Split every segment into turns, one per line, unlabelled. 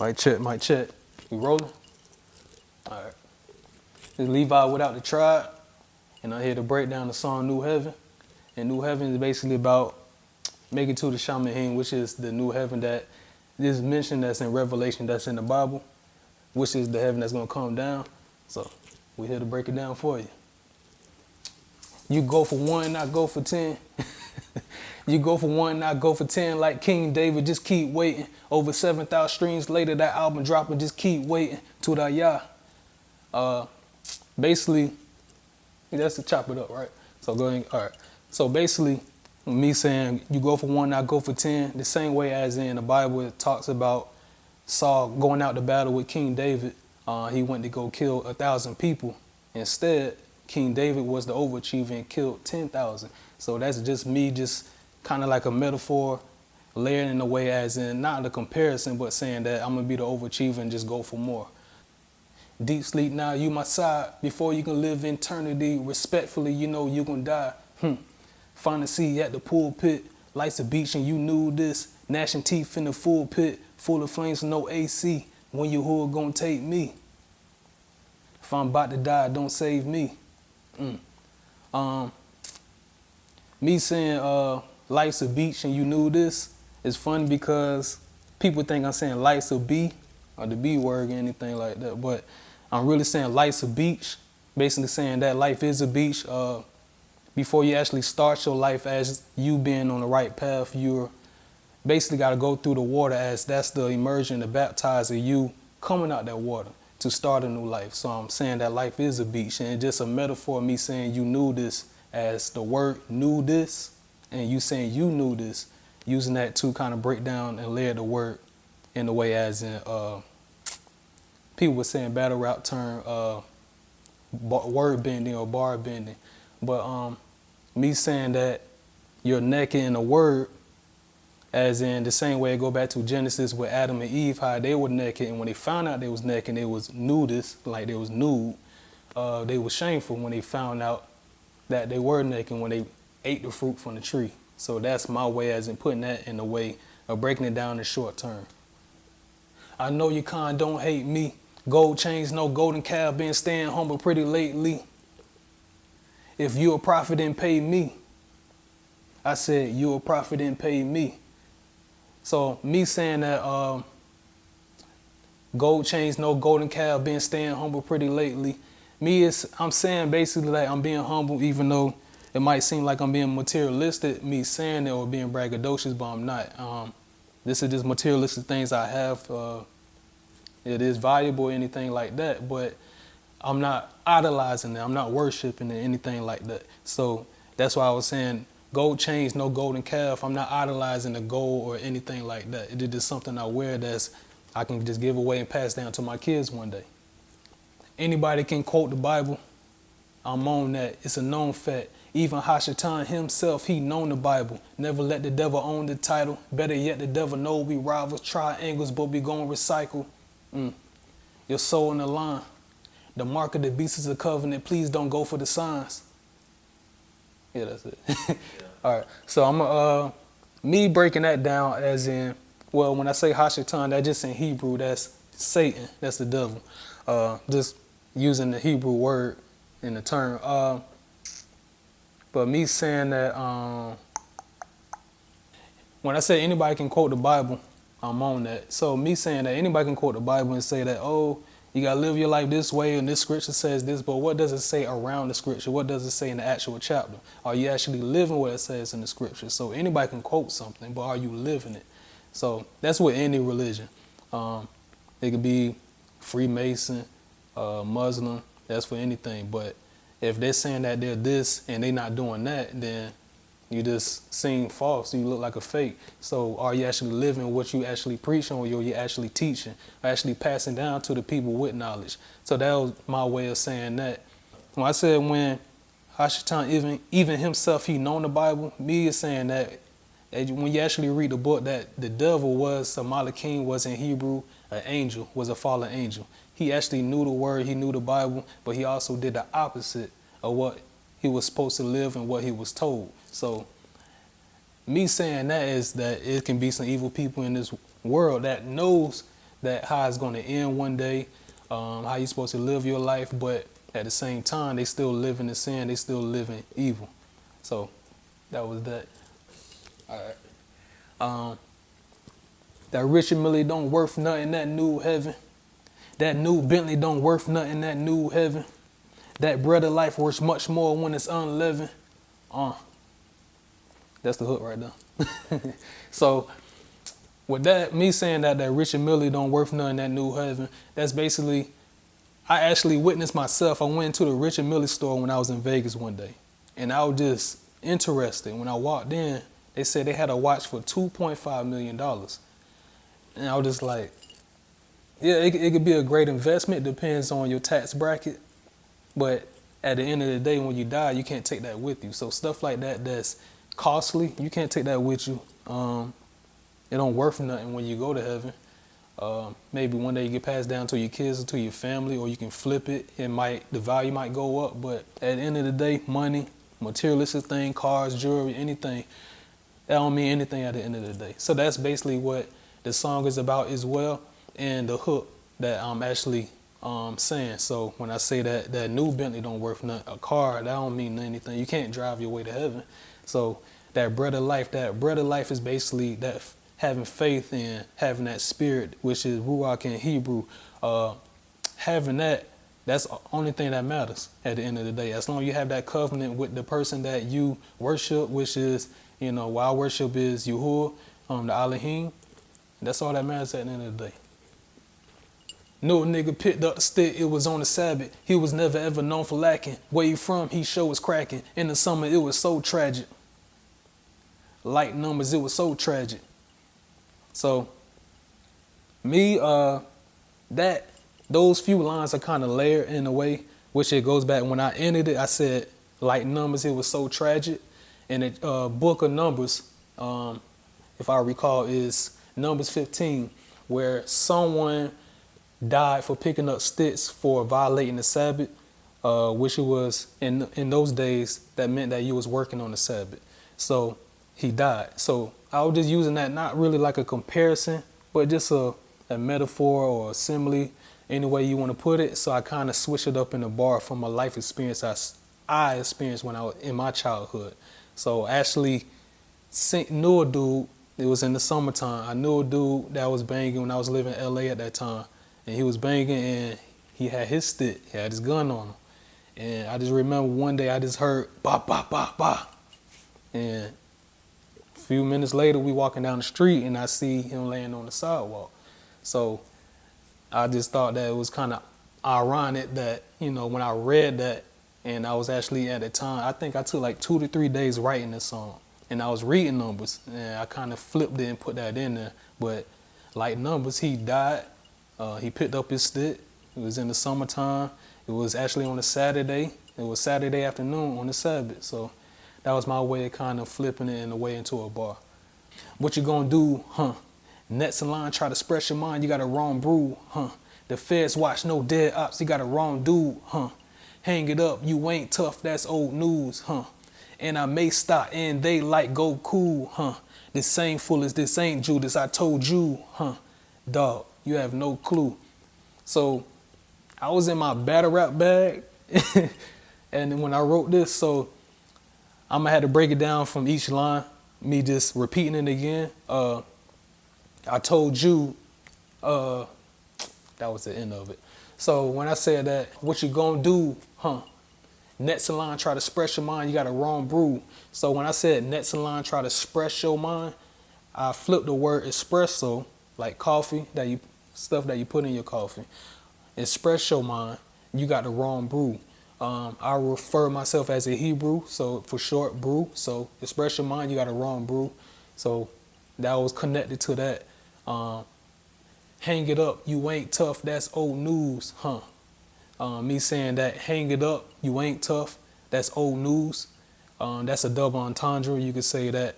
Mic check, mic check. We rolling? All right. This is Levi without the tribe, and I'm here to break down the song New Heaven. And New Heaven is basically about making to the Shaman, which is the new heaven that is mentioned that's in Revelation, that's in the Bible, which is the heaven that's going to come down. So we're here to break it down for you. You go for one, not go for 10. You go for one, not go for 10 like King David, just keep waiting. Over 7,000 streams later, that album dropping, just keep waiting. To the Yah. Basically, that's to chop it up, right? So go ahead, all right. So basically, me saying you go for one, not go for 10, the same way as in the Bible, it talks about Saul going out to battle with King David. He went to go kill 1,000 people. Instead, King David was the overachiever and killed 10,000. So that's just me, just kind of like a metaphor, layering in a way as in not a comparison, but saying that I'm gonna be the overachiever and just go for more. Deep sleep now, you my side. Before you can live eternity, respectfully, you know you gonna die. Find a seat at the pulpit, lights a beach and you knew this. Gnashing teeth in the full pit, full of flames, no AC. When you who are gonna take me? If I'm about to die, don't save me. Me saying life's a beach and you knew this is funny because people think I'm saying life's a B or the B word or anything like that, but I'm really saying life's a beach, basically saying that life is a beach. Before you actually start your life as you being on the right path, you're basically got to go through the water, as that's the immersion, the baptize of you coming out that water to start a new life. So I'm saying that life is a beach, and it's just a metaphor of me saying you knew this as the word knew this, and you saying you knew this, using that to kind of break down and layer the word in the way as in people were saying battle rap term word bending or bar bending. But me saying that you're naked in a word, as in the same way I go back to Genesis with Adam and Eve, how they were naked, and when they found out they was naked, they was nudist, like they was nude. They was shameful when they found out that they were naked when they ate the fruit from the tree. So that's my way as in putting that in the way of breaking it down in short term. I know you don't hate me. Gold chains, no golden calf, been staying humble pretty lately. If you a prophet, then pay me. I said, you a prophet, then pay me. So me saying that gold chains, no golden calf, been staying humble pretty lately. I'm saying basically like I'm being humble, even though it might seem like I'm being materialistic, me saying it, or being braggadocious, but I'm not. This is just materialistic things I have. It is valuable or anything like that, but I'm not idolizing it. I'm not worshiping it, anything like that. So that's why I was saying gold chains, no golden calf. I'm not idolizing the gold or anything like that. It is just something I wear that's I can just give away and pass down to my kids one day. Anybody can quote the Bible. I'm on that. It's a known fact. Even Hashatan himself, he known the Bible. Never let the devil own the title. Better yet, the devil know we rivals, triangles, but we gon' recycle. Your soul in the line. The mark of the beast is a covenant. Please don't go for the signs. Yeah, that's it. Yeah. All right. So I'm me breaking that down as in, well, when I say Hashatan, that just in Hebrew, that's Satan. That's the devil. Just using the Hebrew word in the term. But me saying that when I say anybody can quote the Bible, I'm on that. So me saying that anybody can quote the Bible and say that, oh, you got to live your life this way and this scripture says this, but what does it say around the scripture? What does it say in the actual chapter? Are you actually living what it says in the scripture? So anybody can quote something, but are you living it? So that's with any religion. It could be Freemason, Muslim, that's for anything. But if they're saying that they're this and they're not doing that, then you just seem false. You look like a fake. So are you actually living what you actually preach on, or you actually teaching, or actually passing down to the people with knowledge? So that was my way of saying that. When I said when Hashatan, even himself, he known the Bible, me is saying that when you actually read the book, that the devil was, a Malakim was in Hebrew, an angel, was a fallen angel. He actually knew the word, he knew the Bible, but he also did the opposite of what he was supposed to live and what he was told. So me saying that is that it can be some evil people in this world that knows that how it's going to end one day, how you're supposed to live your life, but at the same time, they still live in the sin, they still live in evil. So that was that. All right. That Richard Mille don't worth nothing, that new heaven. That new Bentley don't worth nothing, that new heaven. That bread of life worth much more when it's unleavened. That's the hook right there. So with that, me saying that Richard Mille don't worth nothing, that new heaven, that's basically, I actually witnessed myself. I went into the Richard Mille store when I was in Vegas one day. And I was just interested. When I walked in, they said they had a watch for $2.5 million. And I was just like, yeah, it could be a great investment. Depends on your tax bracket. But at the end of the day, when you die, you can't take that with you. So stuff like that that's costly, you can't take that with you. It don't worth nothing when you go to heaven. Maybe one day you get passed down to your kids or to your family, or you can flip it. The value might go up. But at the end of the day, money, materialistic thing, cars, jewelry, anything, that don't mean anything at the end of the day. So that's basically what the song is about as well, and the hook that I'm actually saying. So when I say that new Bentley don't worth nothing, a car, that don't mean anything. You can't drive your way to heaven. So that bread of life is basically that having faith and having that spirit, which is Ruach in Hebrew. Having that's the only thing that matters at the end of the day. As long as you have that covenant with the person that you worship, which is, our worship is Yahuwah, the Elohim, that's all that matters at the end of the day. No nigga picked up the stick, it was on the Sabbath. He was never ever known for lacking. Where you from, he show was cracking. In the summer, it was so tragic. Light numbers, it was so tragic. So, me, those few lines are kind of layered in a way, which it goes back when I ended it, I said, light numbers, it was so tragic. And the book of Numbers, if I recall, is Numbers 15, where someone died for picking up sticks for violating the Sabbath, which it was in those days, that meant that you was working on the Sabbath. So he died. So I was just using that, not really like a comparison, but just a metaphor or a simile, any way you want to put it. So I kind of switched it up in a bar from a life experience I experienced when I was in my childhood. So actually knew a dude, it was in the summertime. I knew a dude that was banging when I was living in LA at that time. And he was banging and he had his stick, he had his gun on him. And I just remember one day I just heard bop, bop, bop, bop. And a few minutes later we walking down the street and I see him laying on the sidewalk. So I just thought that it was kind of ironic that, when I read that, and I was actually at the time, I think I took like 2 to 3 days writing this song. And I was reading Numbers and I kind of flipped it and put that in there. But like Numbers, he died. He picked up his stick. It was in the summertime. It was actually on a Saturday. It was Saturday afternoon on the Sabbath. So that was my way of kind of flipping it in a way into a bar. What you gonna do, huh? Nets and line try to express your mind, you got a wrong brew, huh? The feds watch no dead ops, you got a wrong dude, huh? Hang it up, you ain't tough, that's old news, huh? And I may stop and they like go cool, huh? This ain't foolish, this ain't Judas, I told you, huh? Dog, you have no clue. So I was in my battle rap bag and when I wrote this, so I'm gonna have to break it down from each line, me just repeating it again. I told you, that was the end of it. So when I said that, what you gonna do, huh? Nets and line try to express your mind, you got a wrong brew. So when I said nets and line try to express your mind, I flipped the word espresso, like coffee, stuff that you put in your coffee. Express your mind, you got the wrong brew. I refer myself as a Hebrew, so for short, brew. So express your mind, you got a wrong brew. So that was connected to that. Hang it up, you ain't tough, that's old news, huh? Me saying that, hang it up, you ain't tough, that's old news. That's a double entendre. You could say that,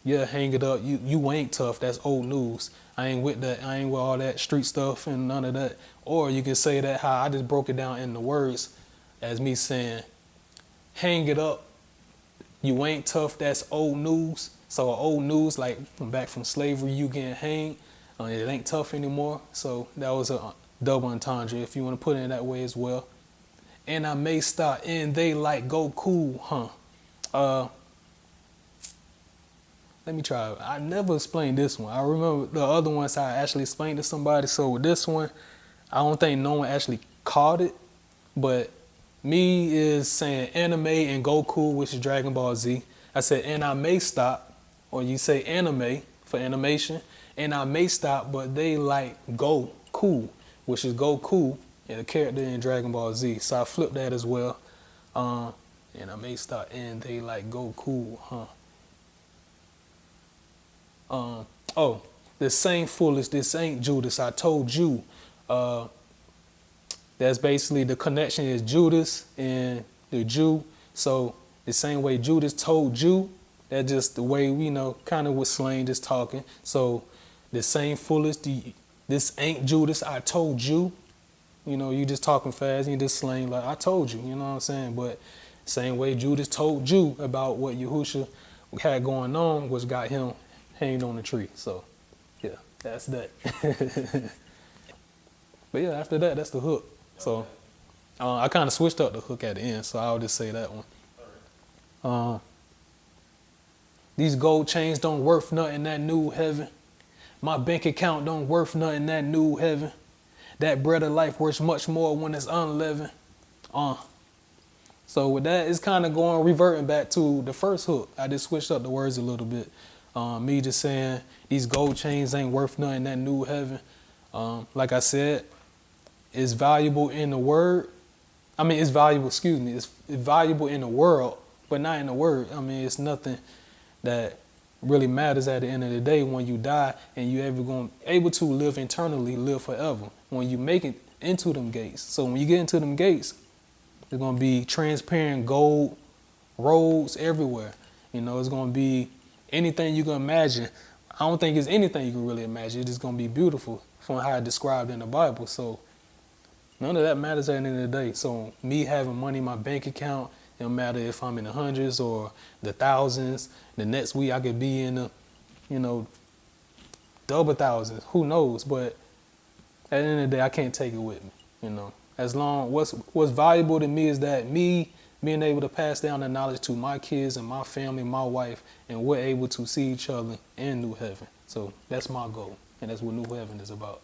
yeah, hang it up, you ain't tough, that's old news. I ain't with that, I ain't with all that street stuff and none of that. Or you could say that how I just broke it down in the words as me saying, hang it up, you ain't tough, that's old news. So old news, like back from slavery, you getting hanged. It ain't tough anymore. So that was a double entendre, if you want to put it that way as well. And I may start and they like go cool, huh? Let me try. I never explained this one. I remember the other ones I actually explained to somebody. So with this one, I don't think no one actually caught it. But me is saying anime and Goku, which is Dragon Ball Z. I said, and I may stop, or you say anime for animation, and I may stop, but they like Goku, which is Goku, and a character in Dragon Ball Z. So I flipped that as well. And I may stop, and they like Goku, huh? Oh, this same foolish, this ain't Judas. I told you. That's basically the connection is Judas and the Jew. So the same way Judas told you, that's just the way we know, kind of with slang, just talking. So the same foolish, this ain't Judas. I told you. You know, you just talking fast and you just slang like I told you. You know what I'm saying? But same way Judas told you about what Yahusha had going on, which got him hanging on the tree. So yeah, that's that. But yeah, after that, that's the hook. So I kind of switched up the hook at the end, so I'll just say that one. These gold chains don't worth nothing, that new heaven. My bank account don't worth nothing, that new heaven. That bread of life worth much more when it's unleavened. So with that, it's kind of reverting back to the first hook. I just switched up the words a little bit. Me just saying these gold chains ain't worth nothing, that new heaven. Like I said, it's valuable in the word. I mean, it's valuable, excuse me, it's valuable in the world, but not in the word. I mean, it's nothing that really matters at the end of the day when you die and you able to live eternally, live forever. When you make it into them gates. So when you get into them gates, there's going to be transparent gold roads everywhere. You know, it's going to be anything you can imagine. I don't think it's anything you can really imagine. It's just going to be beautiful from how it's described in the Bible. So none of that matters at the end of the day. So me having money in my bank account, it don't matter if I'm in the hundreds or the thousands. The next week I could be in the, double thousands. Who knows? But at the end of the day, I can't take it with me. As long what's valuable to me is that me being able to pass down the knowledge to my kids and my family, my wife, and we're able to see each other in new heaven. So that's my goal, and that's what new heaven is about.